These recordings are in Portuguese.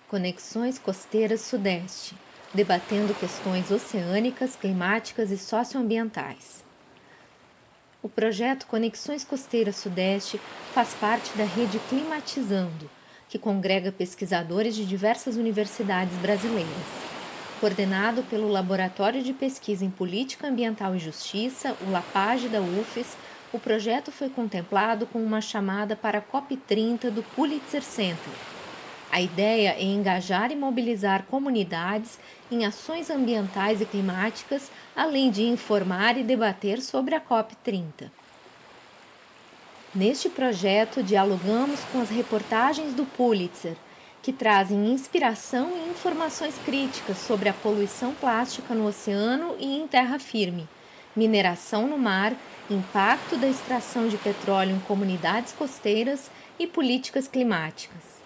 Conexões Costeiras Sudeste, debatendo questões oceânicas, climáticas e socioambientais. O projeto Conexões Costeiras Sudeste faz parte da rede Climatizando, que congrega pesquisadores de diversas universidades brasileiras. Coordenado pelo Laboratório de Pesquisa em Política Ambiental e Justiça, o LAPAGE da UFES, o projeto foi contemplado com uma chamada para a COP30 do Pulitzer Center. A ideia é engajar e mobilizar comunidades em ações ambientais e climáticas, além de informar e debater sobre a COP30. Neste projeto, dialogamos com as reportagens do Pulitzer, que trazem inspiração e informações críticas sobre a poluição plástica no oceano e em terra firme, mineração no mar, impacto da extração de petróleo em comunidades costeiras e políticas climáticas.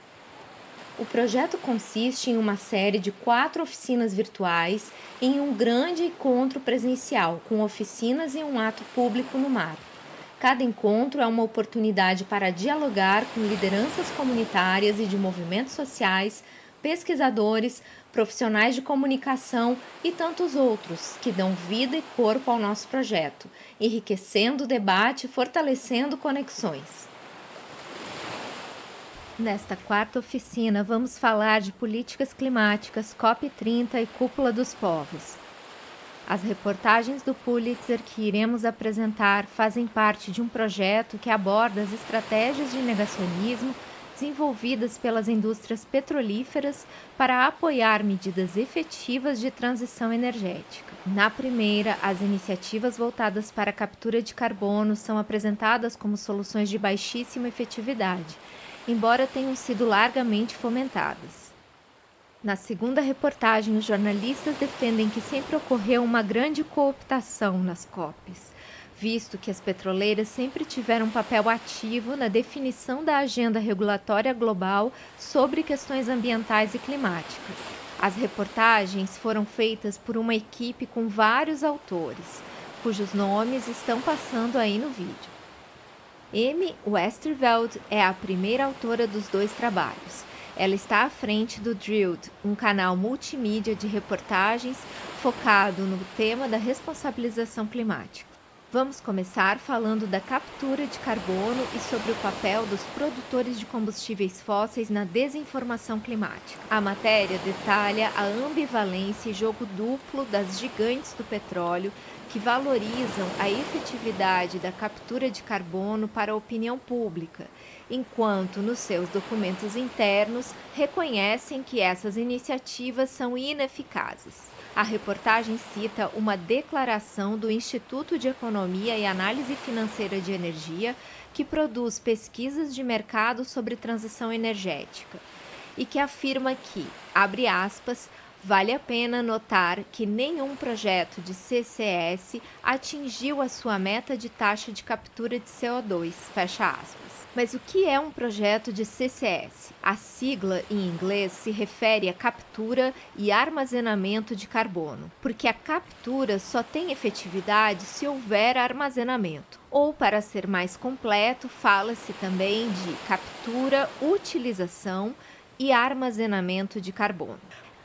O projeto consiste em uma série de 4 oficinas virtuais e em um grande encontro presencial, com oficinas e um ato público no mar. Cada encontro é uma oportunidade para dialogar com lideranças comunitárias e de movimentos sociais, pesquisadores, profissionais de comunicação e tantos outros que dão vida e corpo ao nosso projeto, enriquecendo o debate e fortalecendo conexões. Nesta 4ª oficina, vamos falar de políticas climáticas, COP30 e Cúpula dos Povos. As reportagens do Pulitzer que iremos apresentar fazem parte de um projeto que aborda as estratégias de negacionismo desenvolvidas pelas indústrias petrolíferas para apoiar medidas efetivas de transição energética. Na primeira, as iniciativas voltadas para a captura de carbono são apresentadas como soluções de baixíssima efetividade, embora tenham sido largamente fomentadas. Na segunda reportagem, os jornalistas defendem que sempre ocorreu uma grande cooptação nas COPs, visto que as petroleiras sempre tiveram um papel ativo na definição da agenda regulatória global sobre questões ambientais e climáticas. As reportagens foram feitas por uma equipe com vários autores, cujos nomes estão passando aí no vídeo. Amy Westerveld é a primeira autora dos 2 trabalhos. Ela está à frente do Drilled, um canal multimídia de reportagens focado no tema da responsabilização climática. Vamos começar falando da captura de carbono e sobre o papel dos produtores de combustíveis fósseis na desinformação climática. A matéria detalha a ambivalência e jogo duplo das gigantes do petróleo que valorizam a efetividade da captura de carbono para a opinião pública, enquanto nos seus documentos internos reconhecem que essas iniciativas são ineficazes. A reportagem cita uma declaração do Instituto de Economia e Análise Financeira de Energia, que produz pesquisas de mercado sobre transição energética, e que afirma que, abre aspas, vale a pena notar que nenhum projeto de CCS atingiu a sua meta de taxa de captura de CO2, fecha aspas. Mas o que é um projeto de CCS? A sigla, em inglês, se refere a captura e armazenamento de carbono, porque a captura só tem efetividade se houver armazenamento. Ou, para ser mais completo, fala-se também de captura, utilização e armazenamento de carbono.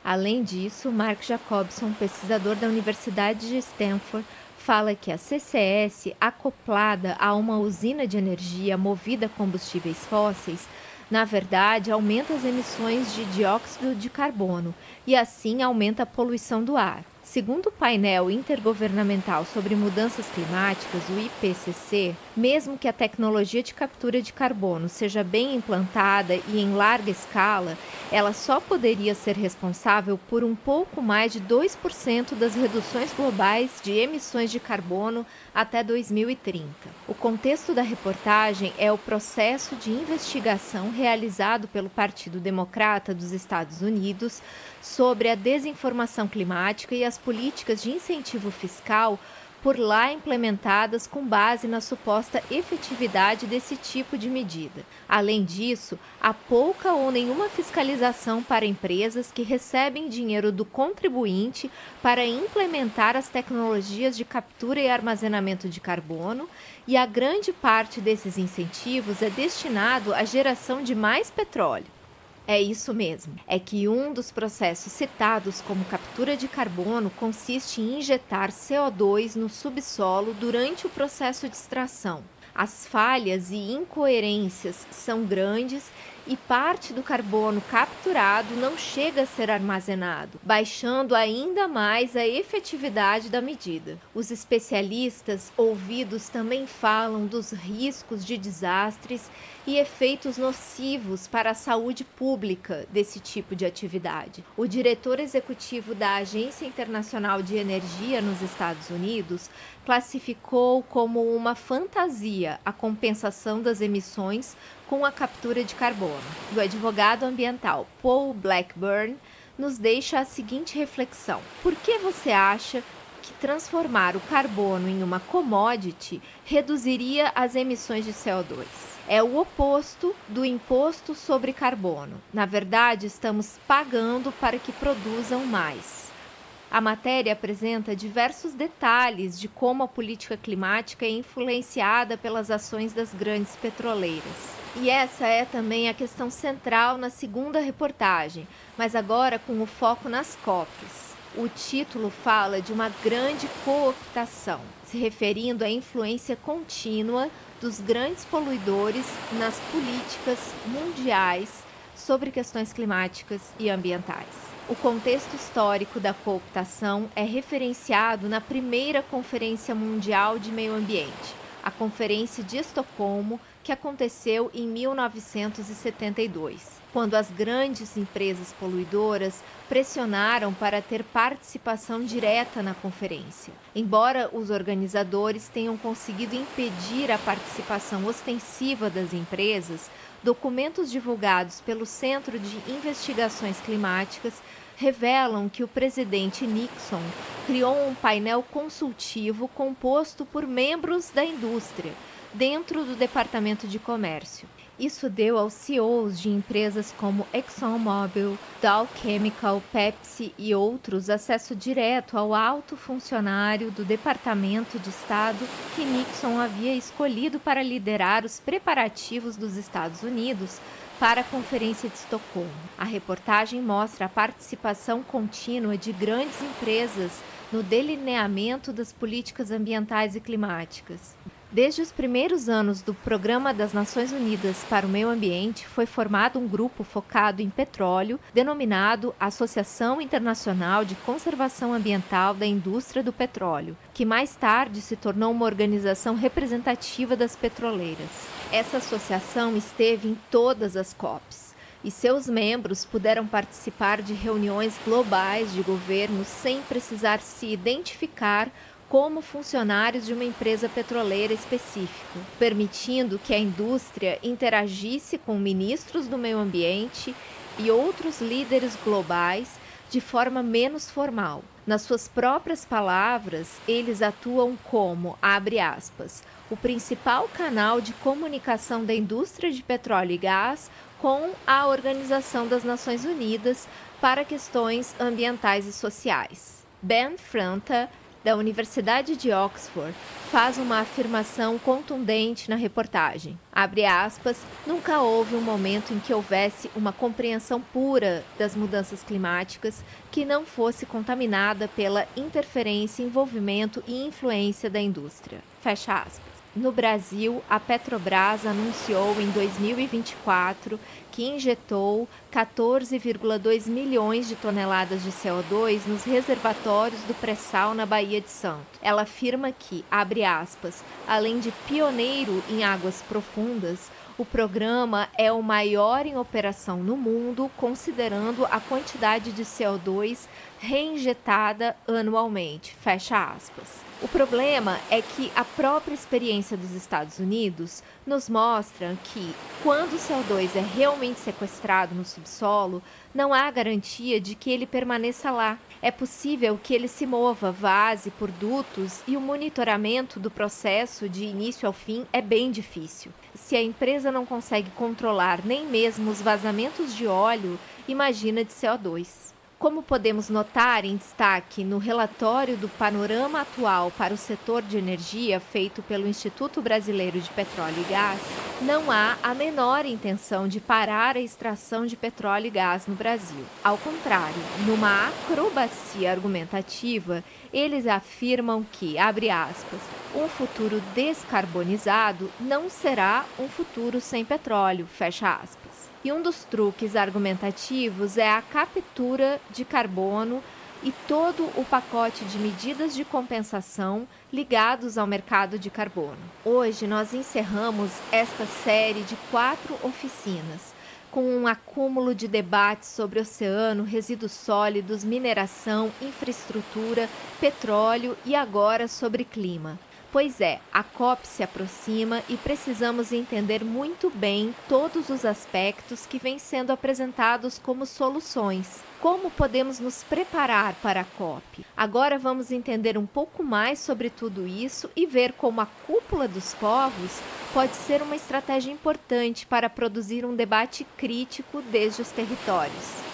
Além disso, Mark Jacobson, pesquisador da Universidade de Stanford, fala que a CCS, acoplada a uma usina de energia movida a combustíveis fósseis, na verdade, aumenta as emissões de dióxido de carbono e, assim, aumenta a poluição do ar. Segundo o painel intergovernamental sobre mudanças climáticas, o IPCC, mesmo que a tecnologia de captura de carbono seja bem implantada e em larga escala, ela só poderia ser responsável por um pouco mais de 2% das reduções globais de emissões de carbono até 2030. O contexto da reportagem é o processo de investigação realizado pelo Partido Democrata dos Estados Unidos sobre a desinformação climática e as políticas de incentivo fiscal por lá implementadas com base na suposta efetividade desse tipo de medida. Além disso, há pouca ou nenhuma fiscalização para empresas que recebem dinheiro do contribuinte para implementar as tecnologias de captura e armazenamento de carbono, e a grande parte desses incentivos é destinado à geração de mais petróleo. É isso mesmo. É que um dos processos citados como captura de carbono consiste em injetar CO2 no subsolo durante o processo de extração. As falhas e incoerências são grandes e parte do carbono capturado não chega a ser armazenado, baixando ainda mais a efetividade da medida. Os especialistas ouvidos também falam dos riscos de desastres e efeitos nocivos para a saúde pública desse tipo de atividade. O diretor executivo da Agência Internacional de Energia nos Estados Unidos classificou como uma fantasia a compensação das emissões com a captura de carbono. O advogado ambiental Paul Blackburn nos deixa a seguinte reflexão: por que você acha que transformar o carbono em uma commodity reduziria as emissões de CO2? É o oposto do imposto sobre carbono. Na verdade, estamos pagando para que produzam mais. A matéria apresenta diversos detalhes de como a política climática é influenciada pelas ações das grandes petroleiras. E essa é também a questão central na segunda reportagem, mas agora com o foco nas COPs. O título fala de uma grande cooptação, se referindo à influência contínua dos grandes poluidores nas políticas mundiais sobre questões climáticas e ambientais. O contexto histórico da cooptação é referenciado na primeira Conferência Mundial de Meio Ambiente, a Conferência de Estocolmo, que aconteceu em 1972, quando as grandes empresas poluidoras pressionaram para ter participação direta na conferência. Embora os organizadores tenham conseguido impedir a participação ostensiva das empresas, documentos divulgados pelo Centro de Investigações Climáticas revelam que o presidente Nixon criou um painel consultivo composto por membros da indústria, dentro do Departamento de Comércio. Isso deu aos CEOs de empresas como ExxonMobil, Dow Chemical, Pepsi e outros acesso direto ao alto funcionário do Departamento de Estado que Nixon havia escolhido para liderar os preparativos dos Estados Unidos para a Conferência de Estocolmo. A reportagem mostra a participação contínua de grandes empresas no delineamento das políticas ambientais e climáticas. Desde os primeiros anos do Programa das Nações Unidas para o Meio Ambiente, foi formado um grupo focado em petróleo, denominado Associação Internacional de Conservação Ambiental da Indústria do Petróleo, que mais tarde se tornou uma organização representativa das petroleiras. Essa associação esteve em todas as COPs, e seus membros puderam participar de reuniões globais de governo sem precisar se identificar como funcionários de uma empresa petroleira específica, permitindo que a indústria interagisse com ministros do meio ambiente e outros líderes globais de forma menos formal. Nas suas próprias palavras, eles atuam como, abre aspas, o principal canal de comunicação da indústria de petróleo e gás com a Organização das Nações Unidas para questões ambientais e sociais. Ben Franta, da Universidade de Oxford, faz uma afirmação contundente na reportagem. Abre aspas, nunca houve um momento em que houvesse uma compreensão pura das mudanças climáticas que não fosse contaminada pela interferência, envolvimento e influência da indústria. Fecha aspas. No Brasil, a Petrobras anunciou em 2024 que injetou 14,2 milhões de toneladas de CO2 nos reservatórios do pré-sal na Baía de Santos. Ela afirma que, abre aspas, além de pioneiro em águas profundas, o programa é o maior em operação no mundo, considerando a quantidade de CO2 reinjetada anualmente. Fecha aspas. O problema é que a própria experiência dos Estados Unidos nos mostra que, quando o CO2 é realmente sequestrado no subsolo, não há garantia de que ele permaneça lá. É possível que ele se mova, vaze por dutos e o monitoramento do processo de início ao fim é bem difícil. Se a empresa não consegue controlar nem mesmo os vazamentos de óleo, imagina de CO2. Como podemos notar em destaque no relatório do Panorama Atual para o Setor de Energia, feito pelo Instituto Brasileiro de Petróleo e Gás, não há a menor intenção de parar a extração de petróleo e gás no Brasil. Ao contrário, numa acrobacia argumentativa, eles afirmam que, abre aspas, um futuro descarbonizado não será um futuro sem petróleo, fecha aspas. E um dos truques argumentativos é a captura de carbono e todo o pacote de medidas de compensação ligados ao mercado de carbono. Hoje nós encerramos esta série de 4 oficinas, com um acúmulo de debates sobre oceano, resíduos sólidos, mineração, infraestrutura, petróleo e agora sobre clima. Pois é, a COP se aproxima e precisamos entender muito bem todos os aspectos que vêm sendo apresentados como soluções. Como podemos nos preparar para a COP? Agora vamos entender um pouco mais sobre tudo isso e ver como a cúpula dos povos pode ser uma estratégia importante para produzir um debate crítico desde os territórios.